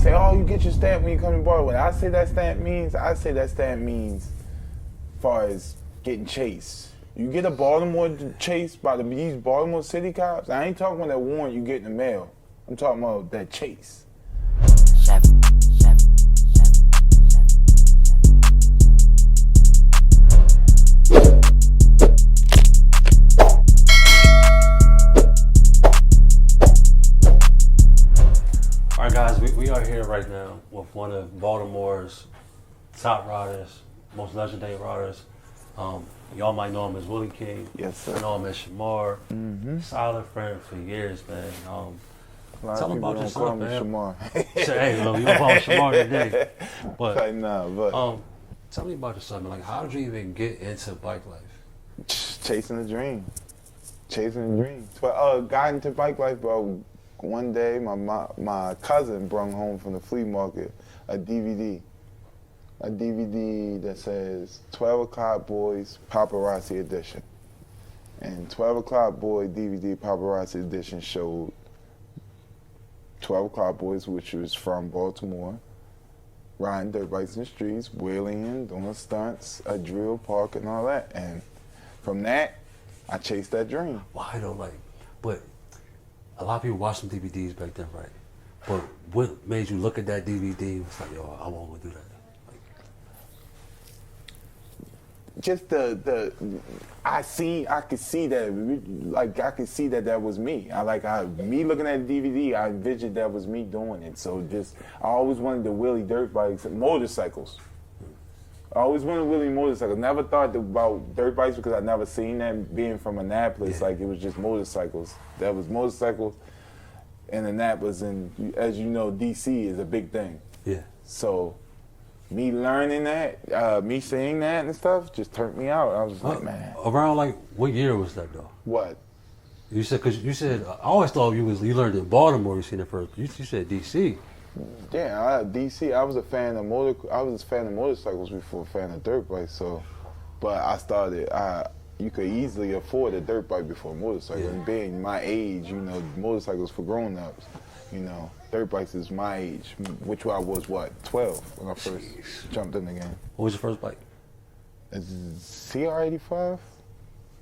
say, oh, you get your stamp when you come to Baltimore. When I say that stamp means, far as getting chased. You get a Baltimore chase by these Baltimore city cops. I ain't talking about that warrant you get in the mail. I'm talking about that chase. All right, guys, we are here right now with one of Baltimore's top riders, most legendary riders. Y'all might know him as Wheelieking. Yes, sir. I know him as Shamar. Mm-hmm. Solid friend for years, man. Tell him about yourself, man. Shamar. Hey, you don't call him Shamar today. But, tell me about yourself, man. Like, how did you even get into bike life? Chasing the dream. Got into bike life, bro. One day, my cousin brought home from the flea market a DVD that says 12 O'Clock Boys Paparazzi Edition. And 12 O'Clock Boy DVD Paparazzi Edition showed 12 O'Clock Boys, which was from Baltimore, riding dirt bikes in the streets, wheeling, doing stunts, a drill park, and all that. And from that, I chased that dream. Why though? But a lot of people watched some DVDs back then, right? But what made you look at that DVD and was like, yo, I want to do that? Just I could see that was me. Me looking at the DVD, I envisioned that was me doing it. So I always wanted to wheelie dirt bikes and motorcycles. I always wanted to wheelie motorcycles. Never thought about dirt bikes because I'd never seen that. Being from Annapolis, it was just motorcycles. That was motorcycles in Annapolis, and as you know, DC is a big thing. Yeah. So me learning that, me seeing that and stuff just turned me out. I was like, man. Around what year was that though? What? You said, I always thought you learned in Baltimore. You seen it first. You said DC. Yeah, DC. I was a fan of motorcycles before a fan of dirt bikes. So, but I started. You could easily afford a dirt bike before a motorcycle. Yeah. And being my age, motorcycles for grown-ups. Dirt bikes is my age, which I was 12 when I first jumped in the game. What was your first bike? It's CR85.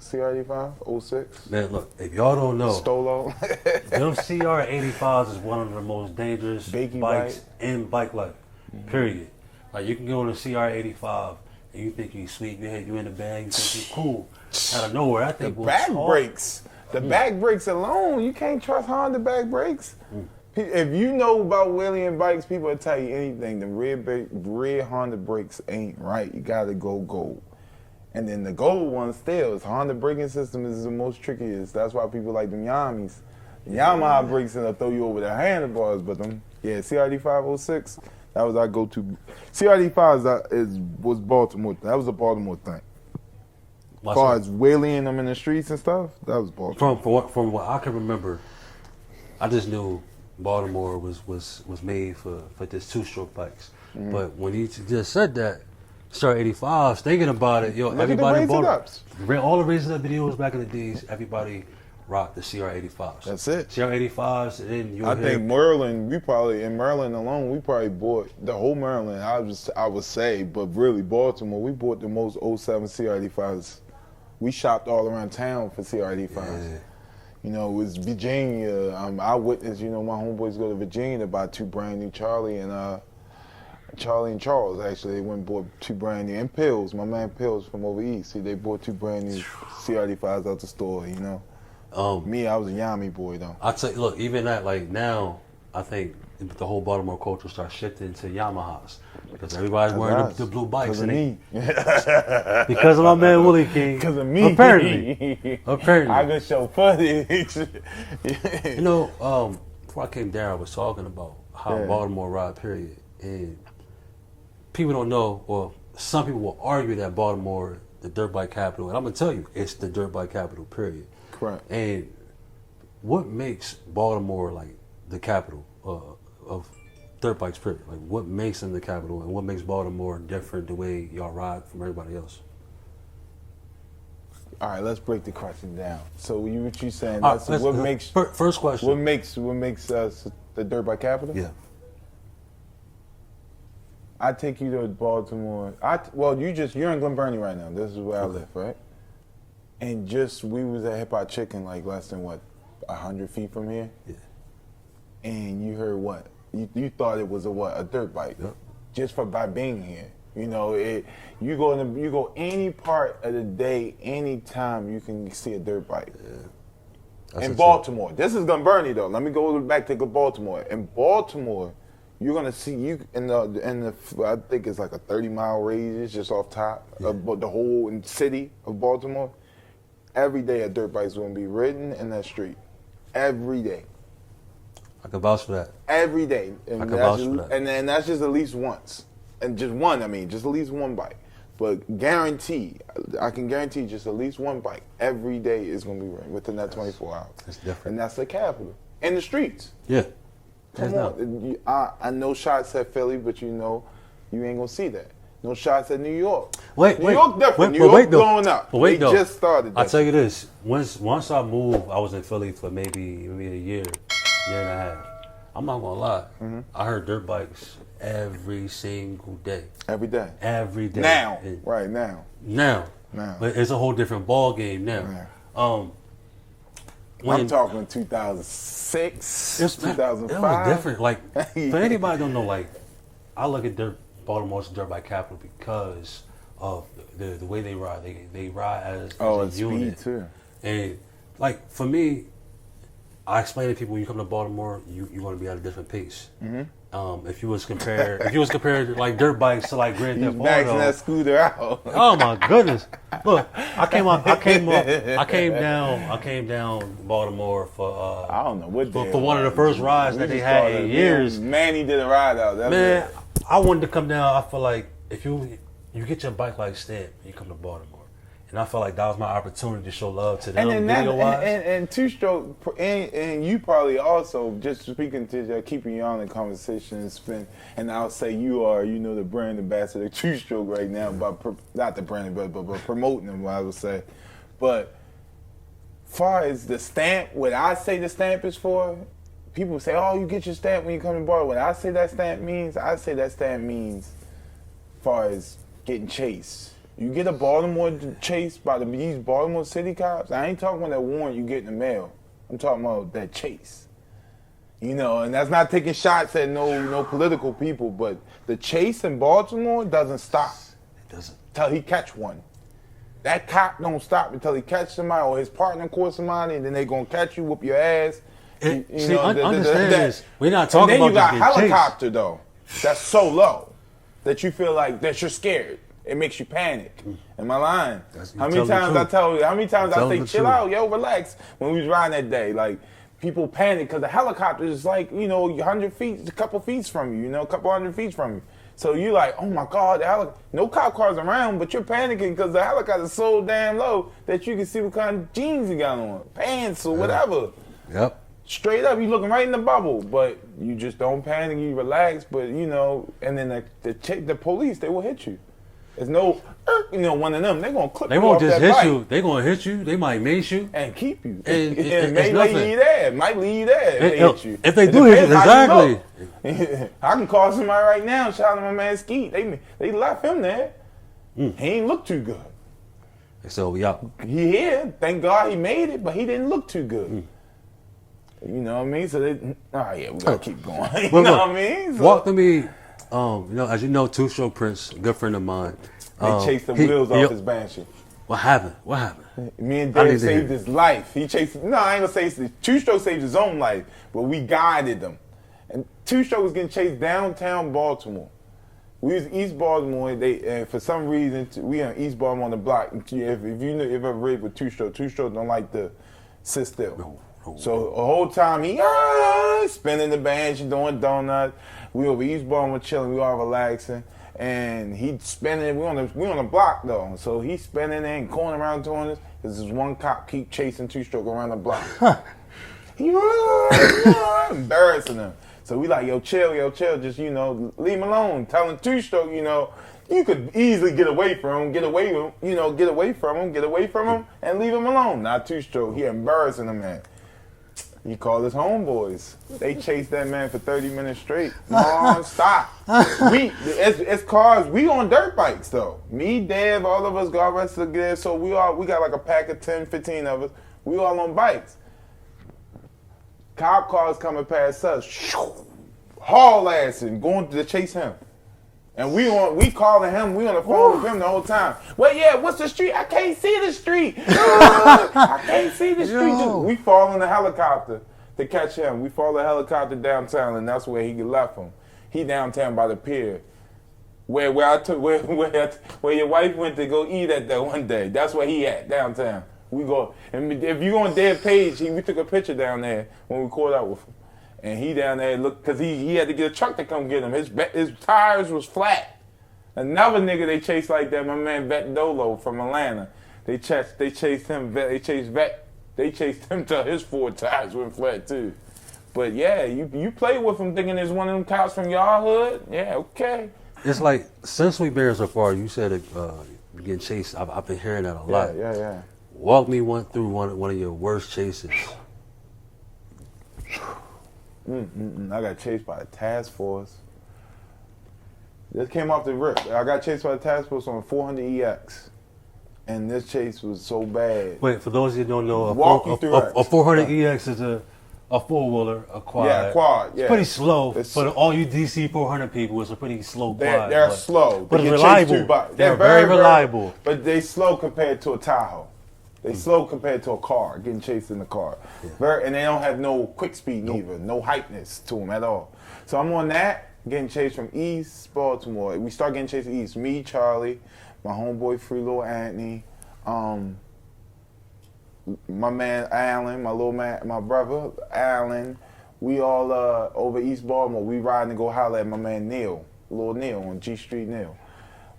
CR85, 06. Man, look, if y'all don't know, Stolo. them CR85s is one of the most dangerous bikes in bike life, period. Like, you can go on a CR85 and you think you're sweet, you in the bag, you think you're cool. Out of nowhere, I think the back brakes. The back brakes alone, you can't trust Honda back brakes. If you know about wheeling bikes, people will tell you anything. The red Honda brakes ain't right. You gotta go gold. And then the gold one still, the Honda braking system is the most trickiest. That's why people like them Yamis. The Yamaha brakes and they'll throw you over the handlebars, but CR85 06, that was our go-to. CR85 was Baltimore. That was a Baltimore thing. As far as wheeling them in the streets and stuff, that was Baltimore. From what I can remember, I just knew Baltimore was made for just two-stroke bikes. Mm-hmm. But when you just said that, CR85s, thinking about it, everybody bought all the Raising Up videos back in the days. Everybody rocked the CR85s. That's it. CR85s, and then think Maryland. In Maryland alone, we probably bought the whole Maryland. I would say, but really Baltimore, we bought the most 07 CR85s. We shopped all around town for CR85s. Yeah. It was Virginia. I witnessed, my homeboys go to Virginia to buy two brand new Charlie and Charles, actually. They went and bought two brand new, and Pills, my man Pills from over east. See, they bought two brand new CR85s out the store, Me, I was a Yami boy, though. I'd say, look, even that, now, I think the whole Baltimore culture starts shifting to Yamahas. Because everybody's wearing the blue bikes. Because of me. Because of my man Wheelieking. Because of me. Apparently. I can show footage. Before I came down, I was talking about how Baltimore ride, period. And people don't know, or some people will argue that Baltimore, the dirt bike capital, and I'm going to tell you, it's the dirt bike capital, period. Correct. And what makes Baltimore, the capital of dirt bikes, period? What makes them the capital, and what makes Baltimore different the way y'all ride from everybody else? All right, let's break the question down. So what you saying? What makes... First question. What makes us the dirt bike capital? Yeah. I take you to Baltimore. You're in Glen Burnie right now. This is where I live, right? And we was at Hip Hop Chicken like less than 100 feet from here. Yeah. And you heard what? You thought it was a dirt bike, just by being here. You know, you go any part of the day, anytime you can see a dirt bike. Yeah. In Baltimore, this is Glen Burnie though. Let me go back to Baltimore. In Baltimore, you're gonna see in the I think it's like a 30-mile radius just off top of the whole city of Baltimore. Every day a dirt bike's gonna be ridden in that street. Every day. I can vouch for that. Every day. And I can vouch for that. And that's just at least once. And just one, just at least one bike. But I can guarantee just at least one bike every day is going to be ridden within that 24 hours. That's different. And that's the capital. In the streets. Yeah. Come on. I know shots at Philly, but you ain't going to see that. No shots at New York. New York different. New York blowing up. But wait, they just started. I'll tell you this. Once I moved, I was in Philly for maybe a year and a half. I'm not gonna lie. Mm-hmm. I heard dirt bikes every single day. Every day. Every day. Now. Right now. Now. But it's a whole different ball game now. I'm talking 2006, 2005. It was different. Like, for anybody who don't know, like, I look at Baltimore's dirt bike capital because of the way they ride. They ride as a unit. Speed too. And like for me, I explain to people when you come to Baltimore, you're going to be at a different pace. Mm-hmm. If you was compared like dirt bikes to like Grand Theft Auto, maxing that scooter out. Oh my goodness! Look, I came down Baltimore for I don't know what for one of the first rides that they had in years. Manny did a ride out. Man, I wanted to come down. I feel like if you get your bike like stamp, you come to Baltimore. And I felt like that was my opportunity to show love to them video-wise. And two-stroke, and you probably also, just speaking to keeping you on the conversation and I'll say you are, the brand ambassador of two-stroke right now, not the brand ambassador, but promoting them, I would say. But far as the stamp, what I say the stamp is for, people say, oh, you get your stamp when you come to bar. What I say that stamp means far as getting chased. You get a Baltimore chase by these Baltimore city cops. I ain't talking about that warrant you get in the mail. I'm talking about that chase. And that's not taking shots at no political people, but the chase in Baltimore doesn't stop. It doesn't. Till he catch one. That cop don't stop until he catch somebody or his partner caught somebody, and then they gonna catch you, whoop your ass. Understand this. We're not talking about. And then you got helicopter though. That's so low that you feel like that you're scared. It makes you panic. Am I lying? How many times I say, chill out, yo, relax. When we was riding that day, like, people panic because the helicopter is like, 100 feet, a couple feet from you, a couple hundred feet from you. So you like, oh my God, no cop cars around, but you're panicking because the helicopter is so damn low that you can see what kind of jeans you got on, pants or whatever. Yep. Straight up, you looking right in the bubble, but you just don't panic, you relax, but and then the police, they will hit you. There's no, one of them. They're gonna clip you off that bike. They won't just hit you. They're gonna hit you. They might mace you and keep you. And may leave you there. Might leave you there if they hit you. If they do hit you, exactly. I can call somebody right now. Shout out my man Skeet. They left him there. He ain't look too good. So yeah, he here. Thank God he made it, but he didn't look too good. You know what I mean? So we gotta keep going. You know what I mean? So, walk to me. As you know, Two-Stroke Prince, a good friend of mine. They chased the wheels off his Banshee. What happened? Me and Dave saved his life. He chased. No, I ain't gonna say Two-Stroke saved his own life, but we guided them. And Two-Stroke was getting chased downtown Baltimore. We was East Baltimore. And for some reason we on East Baltimore on the block. If you ever read with Two-Stroke don't like to sit still. No. So the whole time he spinning the Banshee, doing donuts. We over East Baltimore chilling, we all relaxing, and he spinning. We on the block though, so he's spinning and going around doing this. There's this one cop keep chasing Two-Stroke around the block. He embarrassing him. So we like, yo, chill, just leave him alone. Telling Two-Stroke, you could easily get away from him, get away from him, and leave him alone. Not Two-Stroke. He embarrassing him, man. He called his homeboys. They chased that man for 30 minutes straight, non-stop. It's cars. We on dirt bikes though. Me, Dev, all of us got arrested there. So we got like a pack of 10, 15 of us. We all on bikes. Cop cars coming past us, haul ass and going to chase him. And we calling him, we on the phone with him the whole time. Well, yeah, what's the street? I can't see the street. I can't see the street. Dude, we fall in the helicopter to catch him. We follow the helicopter downtown, and that's where he left him. He downtown by the pier, where your wife went to go eat at that one day. That's where he at, downtown. We go, and if you go on their page, we took a picture down there when we caught up with him. And he down there, look, because he had to get a truck to come get him. His tires was flat. Another nigga they chased like that, my man Vet Dolo from Atlanta. They chased him. They chased him till his 4 tires went flat too. But yeah, you play with him thinking there's one of them cops from your hood. Yeah, okay. It's like, since we've been here so far, you said getting chased. I've been hearing that a lot. Yeah. Walk me through one of your worst chases. I got chased by a task force. This came off the rip. I got chased by a task force on a 400EX. And this chase was so bad. Wait, for those who don't know, a 400EX is a four-wheeler, a quad. Yeah, a quad, yeah. It's pretty slow. For all you DC 400 people, it's a pretty slow quad. They're slow. But reliable. They're very reliable. But they slow compared to a Tahoe. They slow compared to a car, getting chased in the car. Yeah. And they don't have no quick speed neither, no hypeness to them at all. So I'm on that, getting chased from East Baltimore. We start getting chased east. Me, Charlie, my homeboy Free Little Anthony, my man Alan, my brother Alan. We all over East Baltimore. We riding to go holler at my man Neil, Little Neil on G Street Neil.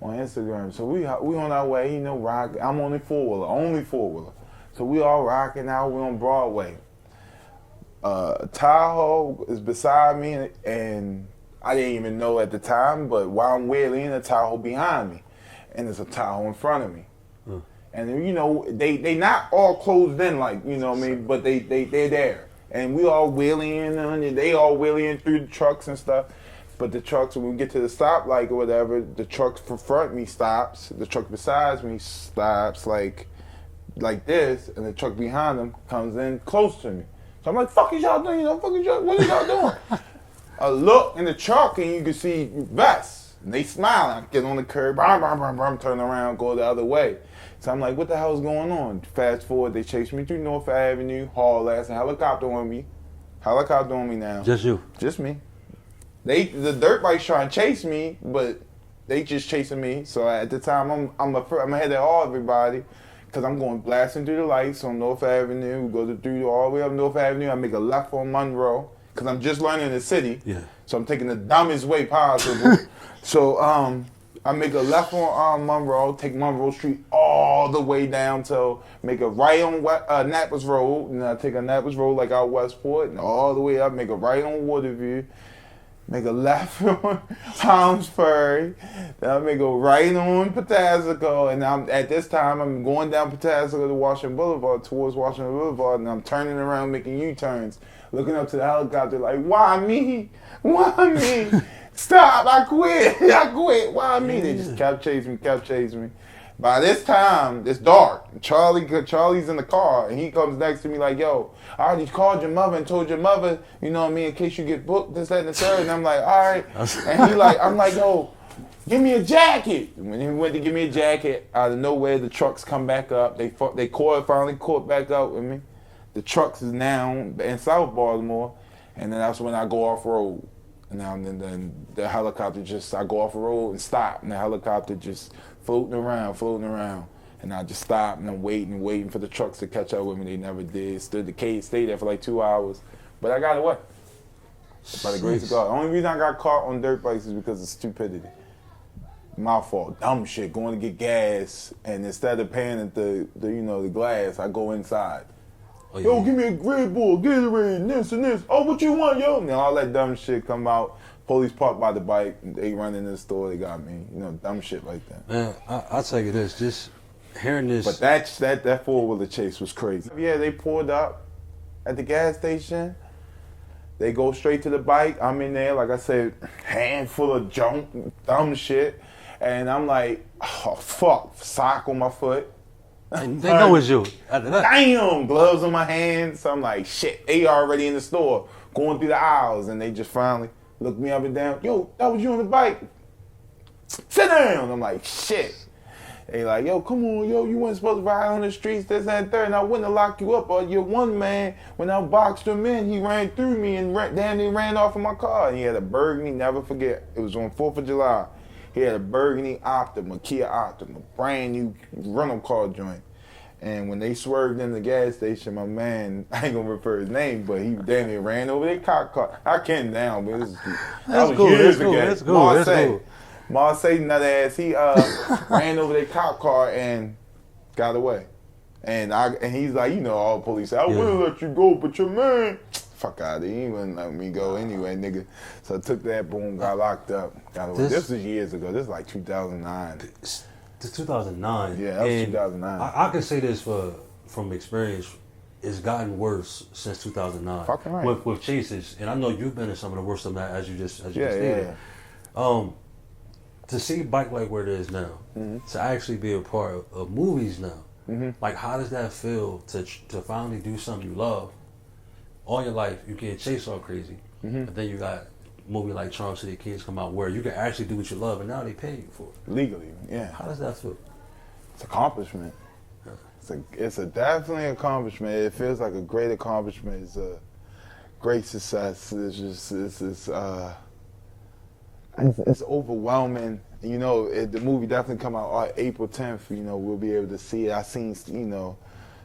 On Instagram. So we on our way, rock. I'm only four-wheeler. So we all rocking out, we on Broadway. Tahoe is beside me, and I didn't even know at the time, but while I'm wheeling, a Tahoe behind me. And there's a Tahoe in front of me. And they not all closed in like, but they're there. And we all wheeling, and they all wheeling through the trucks and stuff. But the trucks, when we get to the stoplight or whatever, the truck in front of me stops. The truck beside me stops like this, and the truck behind them comes in close to me. So I'm like, "Fuck is y'all doing? What are y'all doing?" I look in the truck, and you can see vests. And they smiling. I get on the curb, turn around, go the other way. So I'm like, "What the hell is going on?" Fast forward, they chase me through North Avenue, haul ass, and helicopter on me. Helicopter on me now. Just you? Just me. The dirt bikes trying to chase me, but they just chasing me. So at the time, I'm ahead of all everybody, because I'm going blasting through the lights on North Avenue. We go through all the way up North Avenue. I make a left on Monroe, because I'm just learning the city. Yeah. So I'm taking the dumbest way possible. So I make a left on Monroe, take Monroe Street all the way down to make a right on Naples Road, and I take a Naples Road like out Westport, and all the way up, make a right on Waterview. Make a left on Palms Ferry, then I make a right on Patagonia, and at this time I'm going down Patagonia to Washington Boulevard, towards Washington Boulevard, and I'm turning around making U-turns, looking up to the helicopter like, why me? Why me? Stop, I quit, why me? They just kept chasing me. By this time, it's dark. Charlie's in the car, and he comes next to me like, "Yo, I already called your mother and told your mother, in case you get booked, this, that, and the third." And I'm like, "All right." And I'm like, "Yo, give me a jacket." And when he went to give me a jacket, out of nowhere, the trucks come back up. They finally caught back up with me. The trucks is now in South Baltimore, and then that's when I go off road. And then the helicopter I go off the road and stop, and the helicopter just floating around. And I just stopped, and I'm waiting for the trucks to catch up with me. They never did. Stayed there for like 2 hours. But I got away. By the grace of God. The only reason I got caught on dirt bikes is because of stupidity. My fault. Dumb shit. Going to get gas, and instead of paying at the glass, I go inside. Oh, yeah. Yo, give me a Red Bull, Gatorade, and this. Oh, what you want, yo? And all that dumb shit come out. Police park by the bike. They run in the store. They got me. Dumb shit like that. Man, I'll tell you this. Just hearing this. But that 4-wheeler chase was crazy. Yeah, they pulled up. at the gas station. They go straight to the bike. I'm in there, like I said, handful of junk, dumb shit. And I'm like, oh, fuck, sock on my foot. And they know it's you. Damn, gloves on my hands. So I'm like, shit, they already in the store, going through the aisles. And they just finally look me up and down. Yo, that was you on the bike. Sit down. I'm like, shit. They like, yo, come on, yo, you weren't supposed to ride on the streets, this and third, and I wouldn't have locked you up. Or your one man, when I boxed him in, he ran through me and damn near ran off of my car. And he had a burgundy, never forget. It was on 4th of July. He had a burgundy Optima, Kia Optima, brand new rental car joint. And when they swerved in the gas station, my man, I ain't gonna refer his name, but he damn near ran over their cop car. I can't down, but that was years ago. That's cool. Marseille nut ass, he ran over their cop car and got away. And he's like, you know, all police say, I would have let you go, but your man, fuck out of here, he wouldn't let me go anyway, nigga. So I took that, boom, got locked up, got away. This was years ago. This is like 2009. This 2009. Yeah, that was 2009. I can say this from experience. It's gotten worse since 2009. Fucking right. With chases, and I know you've been in some of the worst of that, as you just stated. To see Bikelife where it is now, to actually be a part of movies now, like how does that feel to finally do something you love? All your life you get chased all crazy, but then you got a movie like Charm City Kings come out where you can actually do what you love, and now they pay you for it legally. Yeah. How does that feel? It's accomplishment. It's a definitely accomplishment. It feels like a great accomplishment. It's a great success. It's overwhelming. You know, the movie definitely come out on April 10th. You know, we'll be able to see it. I seen, you know,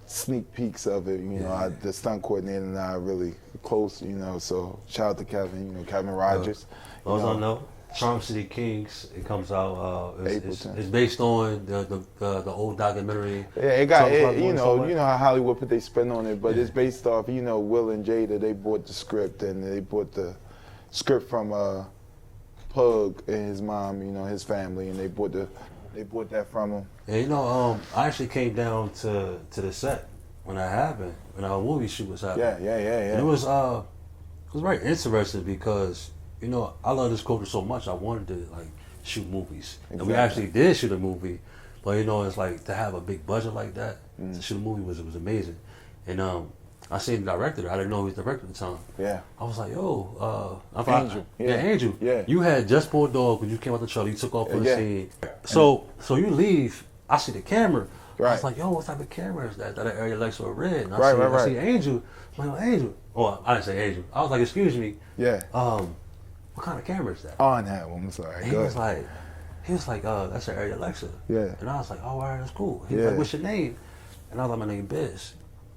sneak peeks of it. You know, the stunt coordinator and I are really close. You know, so shout out to Kevin. You know, Kevin Rogers. Those I know. Charm City Kings. It comes out. April 10th. It's based on the old documentary. Yeah, it got you know how Hollywood put their spin on it, but it's based off. You know, Will and Jada. They bought the script and they bought the script from Pug and his mom, you know, his family, and they bought that from him. Yeah, you know, I actually came down to the set when that happened, when our movie shoot was happening. Yeah. And it was very interesting because, you know, I love this culture so much. I wanted to like shoot movies, and we actually did shoot a movie. But you know, it's like to have a big budget like that to shoot a movie was amazing. And I seen the director. I didn't know he was the director at the time. Yeah. I was like, yo, Angel. Angel. Yeah. You had just pulled dog when you came out the truck. You took off for the scene. So you leave. I see the camera. Right. I was like, yo, what type of camera is that? That area Lex or red. And I see Angel. I'm like, Angel. Oh, I didn't say Angel. I was like, excuse me. Yeah. What kind of camera is that? On that one. I'm sorry. He was like, that's an area Alexa. Yeah. And I was like, oh, all right, that's cool. He was like, what's your name? And I was like, my name Biz.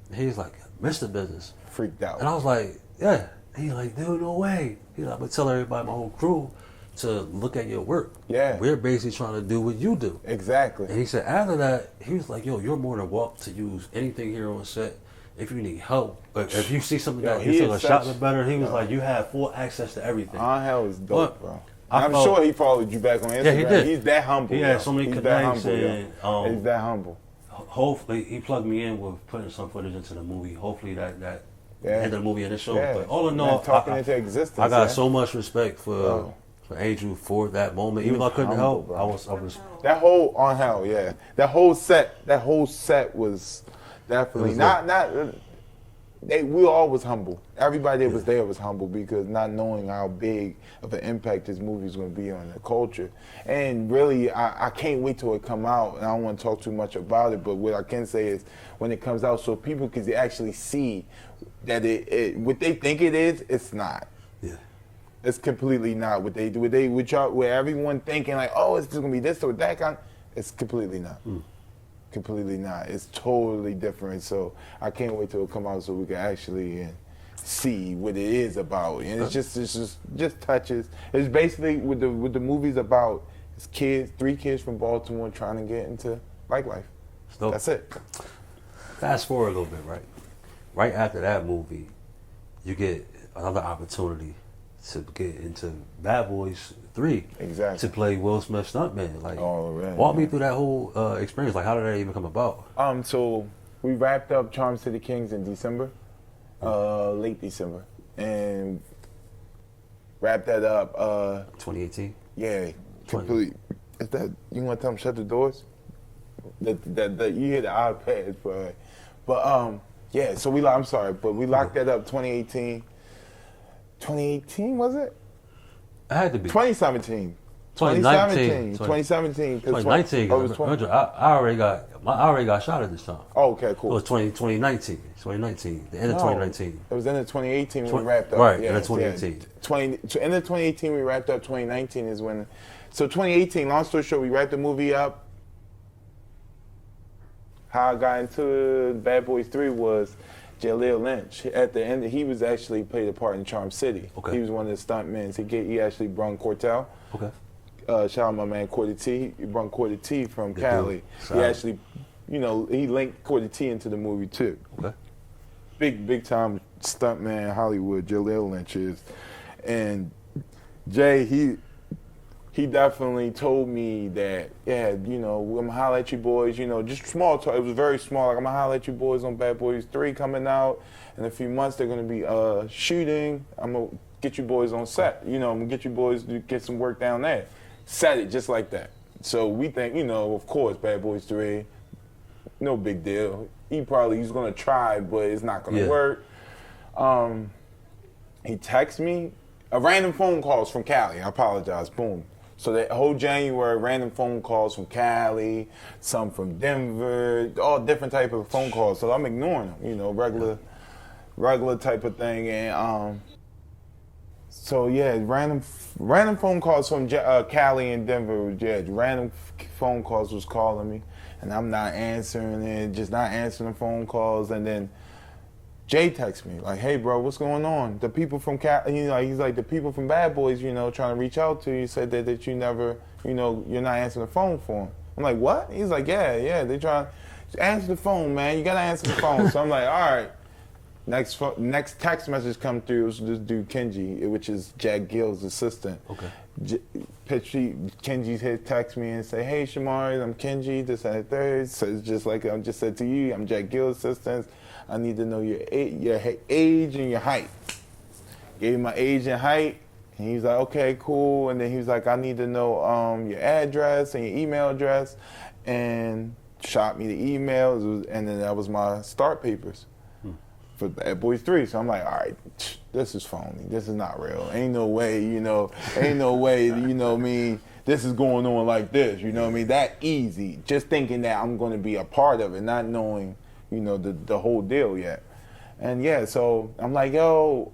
And he was like, Mr. Business. Freaked out. And I was like, yeah. And he's like, dude, no way. He's like, I'm gonna tell everybody, my whole crew, to look at your work. Yeah. We're basically trying to do what you do. Exactly. And he said after that, he was like, yo, you're more than welcome to use anything here on set. If you need help, but if you see something that you feel a shot better, he was like, you have full access to everything. Angel is dope, bro. I'm sure he followed you back on Instagram. Yeah, he did. He's that humble. He had so many connections. He's that humble. Hopefully, he plugged me in with putting some footage into the movie. Hopefully, that end of the movie and the show. Yeah. But all in all, talking into existence. I got so much respect for Angel for that moment. Even though I couldn't help, bro. I was that whole Angel, yeah. That whole set was definitely we all was humble. Everybody that was there was humble because not knowing how big of an impact this movie is going to be on the culture. And really, I can't wait till it come out. And I don't want to talk too much about it, but what I can say is when it comes out, so people can actually see that what they think it is, it's not. Yeah. It's completely not what they do. Where everyone thinking like, oh, it's just going to be this or that kind. It's completely not. Completely not. It's totally different. So I can't wait till it come out so we can actually see what it is about. And it's just touches. It's basically what the movie's about. It's kids, 3 kids from Baltimore trying to get into bike life. That's it. Fast forward a little bit, right? Right after that movie, you get another opportunity to get into Bad Boys 3. Exactly. To play Will Smith's stuntman. Like, right, walk me through that whole experience. Like, how did that even come about? So we wrapped up Charm City Kings in December, Late December, and wrapped that up. 2018. Yeah, complete. Is that you want to tell them shut the doors? That you hear the iPad, but yeah. So I'm sorry, but we locked that up 2018. 2018 was it? It had to be 2017. 2019. 2017. 2019. I already got shot at this time. Oh, okay, cool. It was 2019. 2019. The end of 2019. It was end of 2018 when we wrapped up. Right, yeah, end of 2018. End of 2018 we wrapped up. 2019 is when. So 2018. Long story short, we wrapped the movie up. How I got into Bad Boys 3 was Jaleel Lynch. At the end, he was actually played a part in Charm City. Okay. He was one of the stunt men. He actually brung Cortel. Okay. Shout out my man Cordy T. He brung Cordy T from Cali. He actually, he linked Cordy T into the movie too. Okay. Big time stunt man Hollywood, Jaleel Lynch is. And Jay, he definitely told me that, yeah, I'm gonna holler at you boys, just small talk. It was very small. Like, I'm gonna holler at you boys on Bad Boys 3 coming out. In a few months, they're gonna be shooting. I'm gonna get you boys on set. I'm gonna get you boys to get some work down there. Said it just like that. So we think, of course, Bad Boys 3, no big deal. He's gonna try, but it's not gonna work. He texts me, a random phone calls from Cali. I apologize, boom. So that whole January, random phone calls from Cali, some from Denver, all different type of phone calls. So I'm ignoring them, regular type of thing. And so yeah, random phone calls from Cali and Denver. Yeah, random phone calls was calling me, and I'm not answering it, just not answering the phone calls. And then Jay texts me like, "Hey, bro, what's going on? The people from he's like, the people from Bad Boys, trying to reach out to you, said that you never, you're not answering the phone for them." I'm like, "What?" He's like, "Yeah, they trying to answer the phone, man. You gotta answer the phone." So I'm like, "All right." Next text message come through. It was this dude Kenji, which is Jack Gill's assistant. Okay. Kenji text me and say, "Hey, Shamari, I'm Kenji. This and the third." So it's just like I just said to you, I'm Jack Gill's assistant. I need to know your age and your height. Gave him my age and height, and he was like, "Okay, cool." And then he was like, "I need to know your address and your email address," and shot me the emails, and then that was my start papers for Bad Boys 3. So I'm like, all right, this is phony. This is not real. Ain't no way, ain't no way, this is going on like this, that easy. Just thinking that I'm going to be a part of it, not knowing, the whole deal yet. And yeah, so I'm like, yo,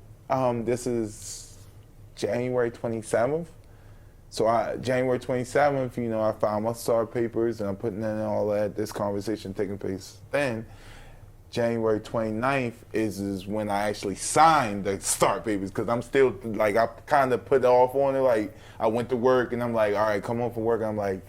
this is January 27th. So January 27th, I found my start papers and I'm putting in all that, this conversation taking place then. January 29th is when I actually signed the start papers, because I'm still, like, I kind of put off on it. Like, I went to work and I'm like, all right, come home from work. And I'm like,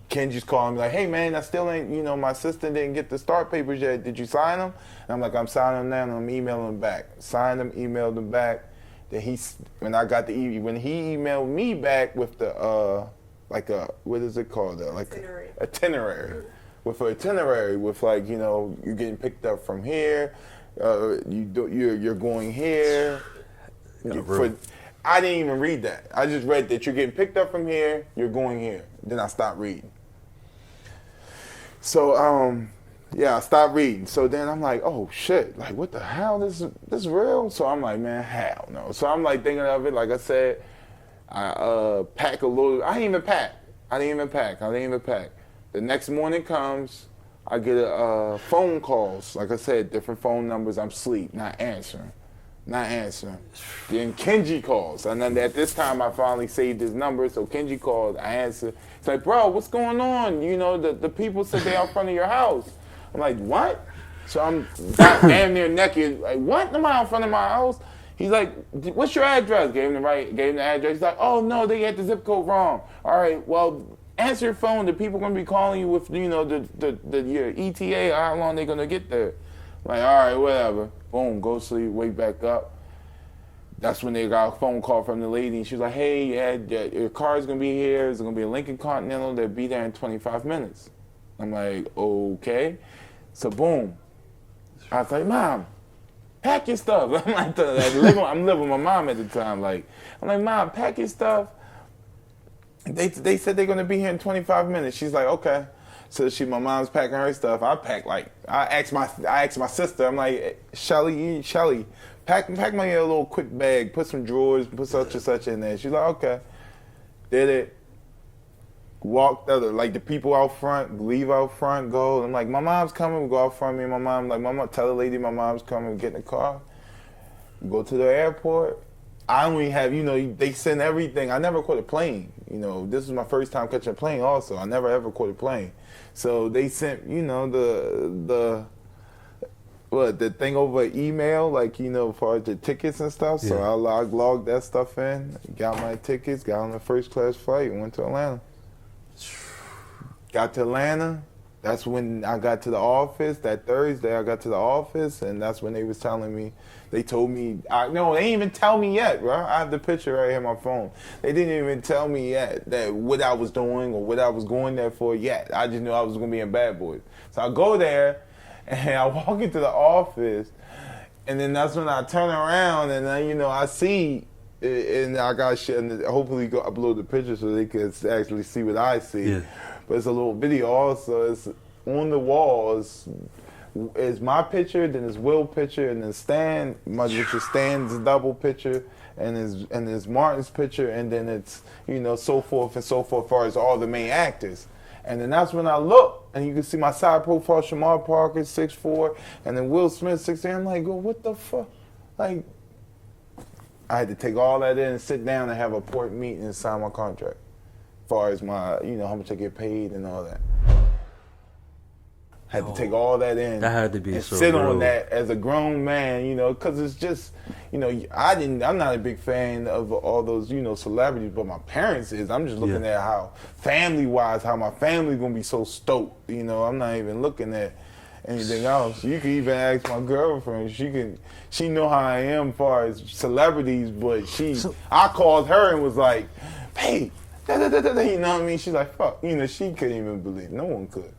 Kenji's calling me like, "Hey man, I still ain't, my assistant didn't get the start papers yet. Did you sign them?" And I'm like, "I'm signing them now," and I'm emailing them back. Signed them, emailed them back. Then when he emailed me back with the, what is it called? Itinerary. With an itinerary, with you're getting picked up from here, you're going here. I didn't even read that. I just read that you're getting picked up from here, you're going here. Then I stopped reading. So I stopped reading. So then I'm like, oh shit, like what the hell? This is real? So I'm like, man, hell no. So I'm like thinking of it. Like I said, I pack a little. I didn't even pack. The next morning comes, I get phone calls. Like I said, different phone numbers. I'm asleep, not answering. Then Kenji calls. And then at this time, I finally saved his number. So Kenji called, I answered. It's like, "Bro, what's going on? The people said they out front of your house." I'm like, "What?" So I'm damn near naked. Like, "What? Am I out front of my house?" He's like, "What's your address?" Gave him the address. He's like, "Oh, no, they had the zip code wrong." All right, well, answer your phone. The people gonna be calling you with your ETA. How long they gonna get there? Like, all right, whatever. Boom, go sleep, wake back up. That's when they got a phone call from the lady. And she was like, "Hey, your car's gonna be here. It's gonna be a Lincoln Continental. They'll be there in 25 minutes. I'm like, okay. So boom. I was like, "Mom, pack your stuff. I'm like, I'm living with my mom at the time. Like, I'm like, Mom, pack your stuff. They said they're gonna be here in 25 minutes. She's like, okay. So my mom's packing her stuff. I asked my sister. I'm like, Shelly, pack my little quick bag. Put some drawers. Put such and such in there. She's like, okay. Did it. Walked like the people out front, leave out front, go. I'm like, my mom's coming. We go out front. Me and my mom. Like, Mama, tell the lady my mom's coming. Get in the car. Go to the airport. I only have, they send everything. I never caught a plane. This is my first time catching a plane also. I never ever caught a plane. So they sent, the thing over email, like, as far as the tickets and stuff. So I logged that stuff in, got my tickets, got on the first class flight, and went to Atlanta. Got to Atlanta. That's when I got to the office. That Thursday I got to the office, and that's when they was telling me. They told me, they didn't even tell me yet, bro. I have the picture right here on my phone. They didn't even tell me yet that what I was doing or what I was going there for yet. I just knew I was going to be in Bad Boys. So I go there, and I walk into the office, and then that's when I turn around, and then, I see, and I got shit, and hopefully go upload the picture so they can actually see what I see. Yeah. But it's a little video also. It's on the walls. Is my picture, then it's Will's picture, and then Stan, which is Stan's double picture, and is Martin's picture, and then it's, so forth and so forth as far as all the main actors. And then that's when I look, and you can see my side profile, Shamar Parker, 6'4", and then Will Smith, 6'8". I'm like, what the fuck? Like, I had to take all that in and sit down and have a important meeting and sign my contract. As far as my, how much I get paid and all that. Had to take all that in. That had to be and so sit real. on that as a grown man, because it's just, I'm not a big fan of all those, celebrities, but my parents is. I'm just looking at how family-wise, how my family's gonna be so stoked. I'm not even looking at anything else. You can even ask my girlfriend. She know how I am as far as celebrities, but I called her and was like, hey, you know what I mean? She's like, fuck, she couldn't even believe it. No one could.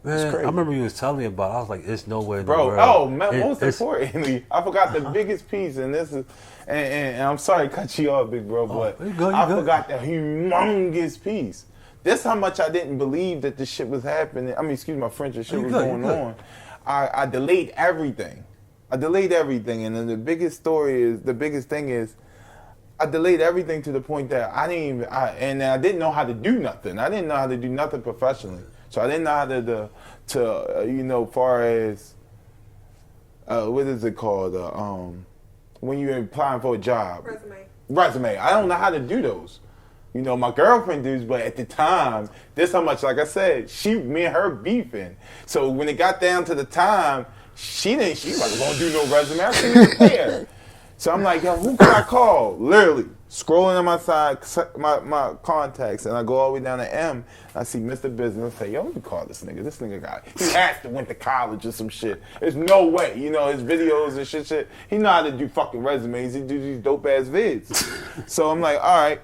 Man, I remember you was telling me about it. I was like, it's nowhere in the world. Bro, most importantly, I forgot the biggest piece, and this is, and I'm sorry to cut you off, big bro, but I forgot the humongous piece. This how much I didn't believe that this shit was happening. I mean, excuse my French, this shit was going on. I delayed everything. And then the biggest thing is, I delayed everything to the point that I didn't know how to do nothing. I didn't know how to do nothing professionally. So I didn't know how to far as, what is it called? When you're applying for a job. Resume. I don't know how to do those. My girlfriend does, but at the time, this how much, like I said, me and her beefing. So when it got down to the time, she wasn't going to do no resume. I couldn't even pay her. So I'm like, yo, who can I call? Literally, scrolling on my side, my contacts, and I go all the way down to M. I see Mr. Business. I say, yo, let me call this nigga. This nigga he has to went to college or some shit. There's no way. His videos and shit. He know how to do fucking resumes. He do these dope ass vids. So I'm like, all right,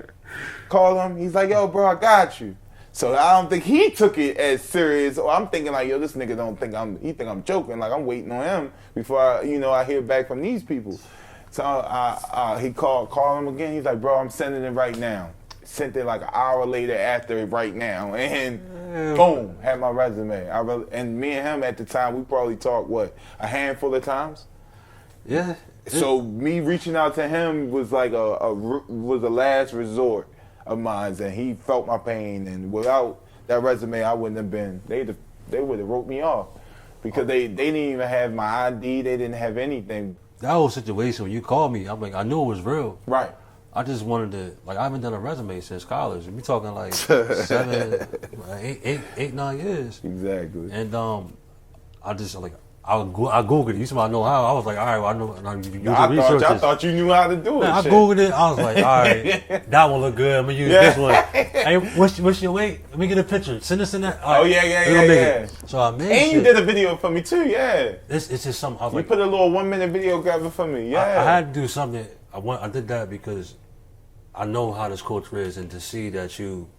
call him. He's like, yo, bro, I got you. So I don't think he took it as serious. Or I'm thinking like, yo, this nigga he think I'm joking. Like I'm waiting on him before I hear back from these people. So he called him again. He's like, bro, I'm sending it right now. Sent it like an hour later after it right now. And boom, had my resume. And me and him at the time, we probably talked, a handful of times? Yeah. So me reaching out to him was like was a last resort of mine. And he felt my pain. And without that resume, I wouldn't have been, they would have wrote me off. Because they didn't even have my ID. They didn't have anything. That whole situation, when you called me, I'm like, I knew it was real. Right. I just wanted to, I haven't done a resume since college. We talking like 7, 8, 9 years. Exactly. And I just I Googled it. You said I know how. I was like, all right, well, I know. I thought you knew how to do it. Man, I Googled it. I was like, all right, that one look good. I'm going to use this one. Hey, what's your weight? Let me get a picture. Send us in that. Right. Oh, yeah. So I made And you did a video for me, too, yeah. It's just something. I was you put a little 1-minute video grabber for me, yeah. I had to do something. I did that because I know how this culture is, and to see that you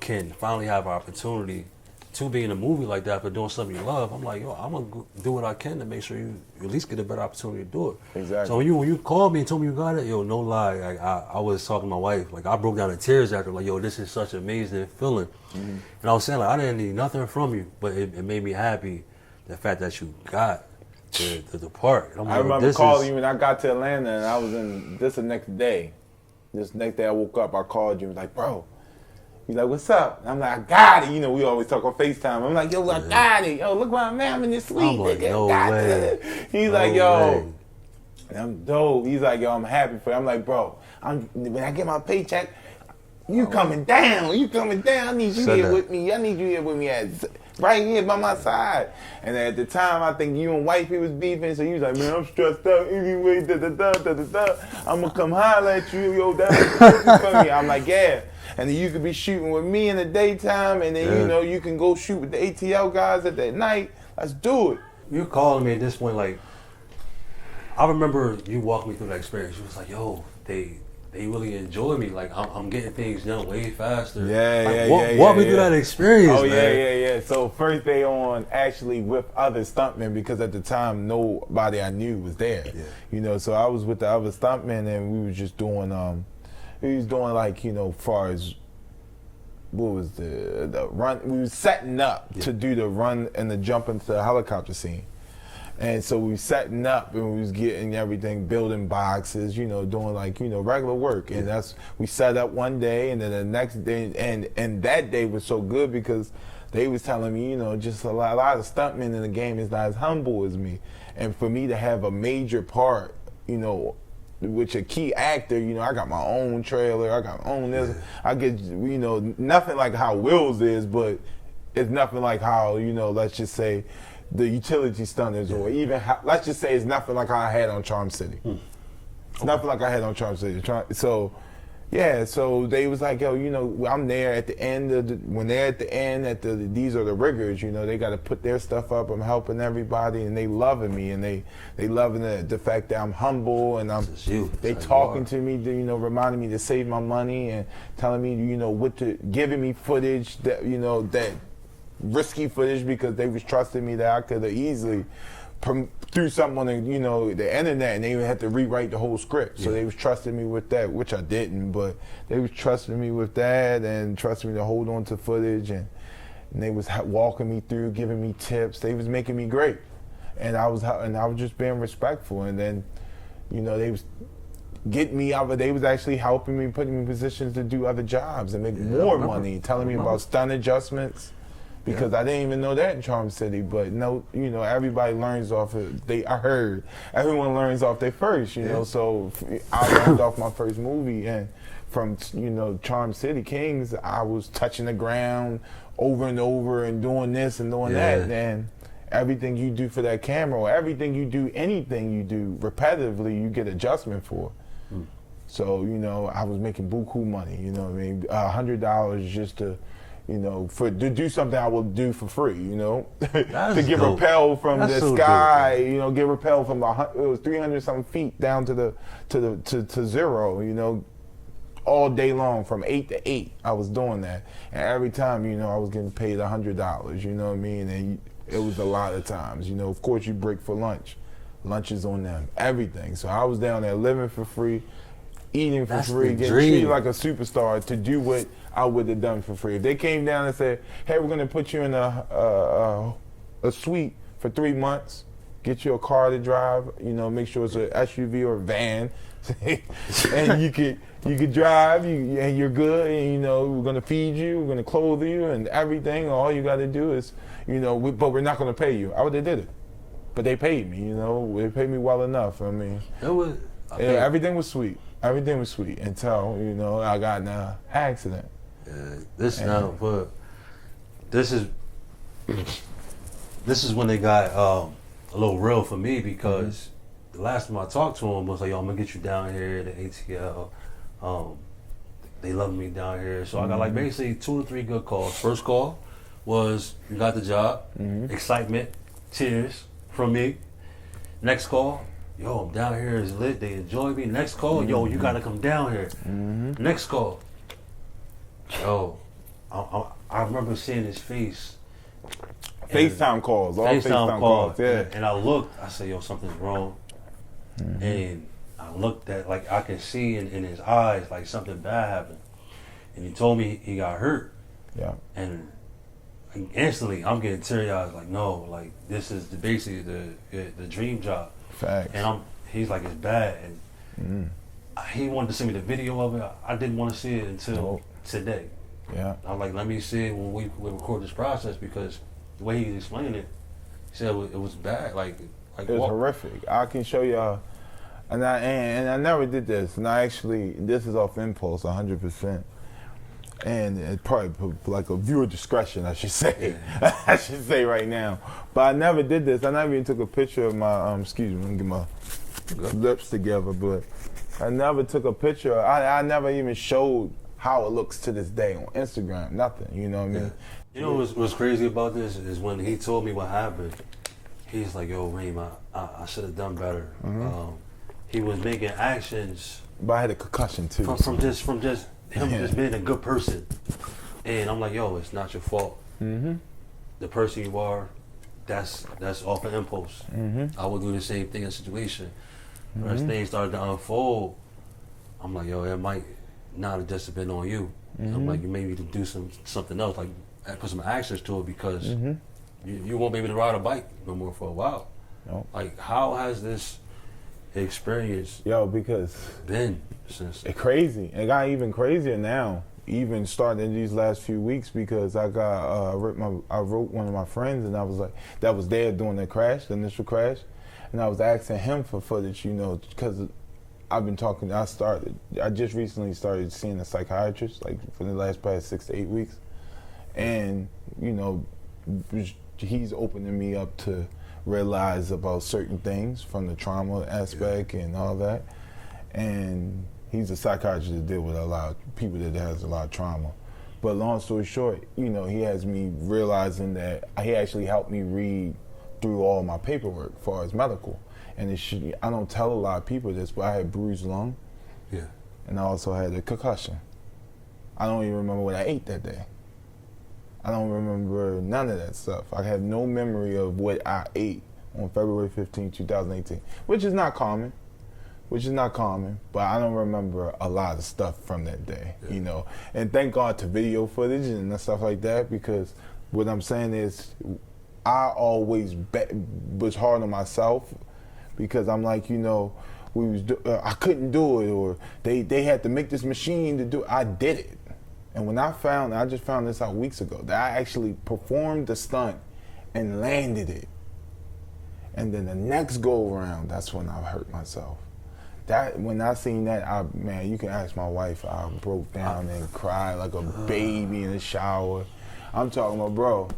can finally have an opportunity to be in a movie like that for doing something you love, I'm like, yo, I'm gonna do what I can to make sure you at least get a better opportunity to do it. Exactly. So when you called me and told me you got it, yo, no lie, I was talking to my wife, like I broke down in tears after, like, yo, this is such an amazing feeling. And I was saying, like, I didn't need nothing from you, but it made me happy, the fact that you got to depart. I remember calling you when I got to Atlanta, and I was in this the next day. This next day I woke up, I called you and was like, bro. He's like, what's up? And I'm like, I got it. You know, we always talk on FaceTime. I'm like, yo, I got it. Yo, look where I'm at. I'm in this suite. I'm like, no way. He's like, yo, I'm dope. He's like, yo, I'm happy for you. I'm like, bro, when I get my paycheck, you coming down. You coming down. I need you here with me. I need you here with me right here by my side. And at the time, I think you and Wifey was beefing, so you was like, man, I'm stressed out anyway, I'm going to come holler at you, yo, that's for me. I'm like, yeah. And then you could be shooting with me in the daytime, and then, you know, you can go shoot with the ATL guys at that night. Let's do it. You're calling me at this point, like, I remember you walking me through that experience. You was like, yo, they really enjoy me. Like, I'm getting things done way faster. Walk me through that experience, man. Yeah. So first day on, actually with other stuntmen, because at the time nobody I knew was there. Yeah. You know, so I was with the other stuntmen, and we was just doing, like, you know, far as what was the run. We was setting up to do the run and the jump into the helicopter scene. And so we was setting up, and we was getting everything, building boxes, you know, doing, like, you know, regular work. And we set up one day, and then the next day, and that day was so good because they was telling me, you know, just a lot of stuntmen in the game is not as humble as me. And for me to have a major part, you know, with a key actor, you know, I got my own trailer, I got my own this. I get, you know, nothing like how Will's is, but it's nothing like how, you know, let's just say, the utility stunters, or even let's just say it's nothing like how I had on Charm City. It's nothing like I had on Charm City. So they was like, yo, you know, I'm there at the end when they're at the end these are the riggers, you know, they got to put their stuff up. I'm helping everybody, and they loving me, and they loving the fact that I'm humble, and they talking to me, you know, reminding me to save my money and telling me, you know, giving me footage that, you know, that risky footage, because they was trusting me that I could have easily threw something on the, you know, the internet, and they would have to rewrite the whole script. So they was trusting me with that, which I didn't, but they was trusting me with that and trusting me to hold on to footage, and they was walking me through, giving me tips. They was making me great, and I was just being respectful. And then, you know, they was getting me out, but they was actually helping me, putting me in positions to do other jobs and make more money, telling me about stunt adjustments. Because I didn't even know that in Charm City, but no, you know, everybody learns off of, I heard, everyone learns off their first, you know, so I learned off my first movie, and from, you know, Charm City Kings, I was touching the ground over and over and doing this and doing that, and everything you do for that camera, or everything you do, anything you do repetitively, you get adjustment for. So, you know, I was making buku money, you know what I mean, $100 just to, you know, to do something I will do for free, you know, to get repelled from the sky, you know, get repelled from it was 300 something feet down to zero, you know, all day long from 8 to 8. I was doing that, and every time, you know, I was getting paid $100, you know what I mean, and it was a lot of times, you know. Of course, you break for lunch is on them, everything. So I was down there living for free, eating for free, getting treated like a superstar to do what I would have done for free. If they came down and said, hey, we're going to put you in a suite for 3 months, get you a car to drive, you know, make sure it's an SUV or a van, and you could drive, and you're good, and, you know, we're going to feed you, we're going to clothe you and everything. All you got to do is, you know, but we're not going to pay you. I would have did it. But they paid me, you know. They paid me well enough. I mean, everything was sweet. Everything was sweet until, you know, I got in an accident. This is when they got a little real for me, because the last time I talked to him was like, yo, I'm gonna get you down here to ATL. They love me down here. So I got like basically 2 to 3 good calls. First call was, you got the job, excitement, tears from me. Next call, yo, I'm down here, it's lit, they enjoy me. Next call, yo, you gotta come down here. Next call, yo, I remember seeing his face FaceTime calls, all FaceTime calls. Yeah. And I looked, I said, yo, something's wrong. And I looked at, like, I could see in his eyes, like, something bad happened. And he told me he got hurt. Yeah. And instantly, I'm getting teary-eyed, like, no, like, this is basically the dream job. Facts. And he's like, it's bad. And he wanted to send me the video of it. I didn't want to see it until today. Yeah. I'm like, let me see it when we record this process, because the way he explained it, he said it was bad. Like it was horrific. I can show y'all. And I never did this. And this is off impulse, 100%. And it probably like a viewer discretion, I should say. Yeah. I should say right now. But I never did this. I never even took a picture of my, excuse me, let me get my lips together. But I never took a picture. I never even showed how it looks to this day on Instagram. Nothing, you know what I mean? Yeah. You know what's crazy about this is when he told me what happened, he's like, yo, Reem, I should have done better. He was making actions. But I had a concussion too. From just him just being a good person. And I'm like, yo, it's not your fault. The person you are, that's off an impulse. I would do the same thing in a situation. As things started to unfold, I'm like, yo, it might not have just been on you. I'm like, you may need to do something else, like put some actions to it, because you won't be able to ride a bike no more for a while. Nope. Like, how has this experience because been since? It's crazy. It got even crazier now, even starting in these last few weeks, because I got I wrote one of my friends, and I was like, that was there during the initial crash, and I was asking him for footage, you know, because I've been talking. I just recently started seeing a psychiatrist, like for the last past 6 to 8 weeks, and you know, he's opening me up to realize about certain things from the trauma aspect and all that. And he's a psychiatrist that deals with a lot of people that has a lot of trauma. But long story short, you know, he has me realizing that he actually helped me read through all my paperwork as far as medical. And I don't tell a lot of people this, but I had bruised lung. Yeah. And I also had a concussion. I don't even remember what I ate that day. I don't remember none of that stuff. I have no memory of what I ate on February 15, 2018, which is not common. But I don't remember a lot of stuff from that day, you know. And thank God to video footage and stuff like that, because what I'm saying is I always was hard on myself, because I'm like, you know, I couldn't do it, or they had to make this machine to do it. I did it. And when I just found this out weeks ago, that I actually performed the stunt and landed it. And then the next go around, that's when I hurt myself. When I seen that, man, you can ask my wife, I broke down and cried like a baby in the shower. I'm talking about, bro,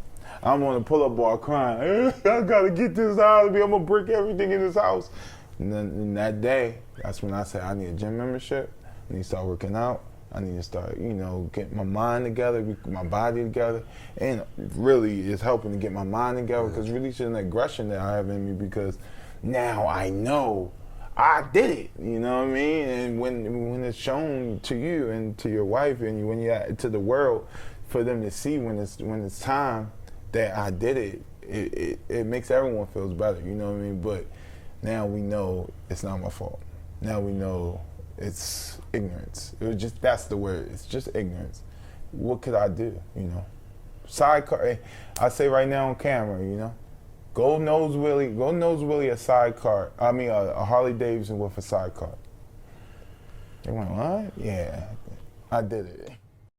I'm on the pull-up bar crying. I gotta get this out of me. I'm gonna break everything in this house. And then in that day, that's when I said, I need a gym membership. I need to start working out. I need to start, you know, get my mind together, my body together, and really it's helping to get my mind together, because releasing the aggression that I have in me, because now I know I did it, you know what I mean? And when it's shown to you and to your wife and when you're to the world, for them to see when it's time that I did it, it makes everyone feels better, you know what I mean? But now we know it's not my fault. Now we know it's ignorance. That's the word. It's just ignorance. What could I do, you know? Sidecar, I say right now on camera, you know? Go nose Willie a sidecar. I mean a Harley Davidson with a sidecar. They went, what? Yeah, I did it.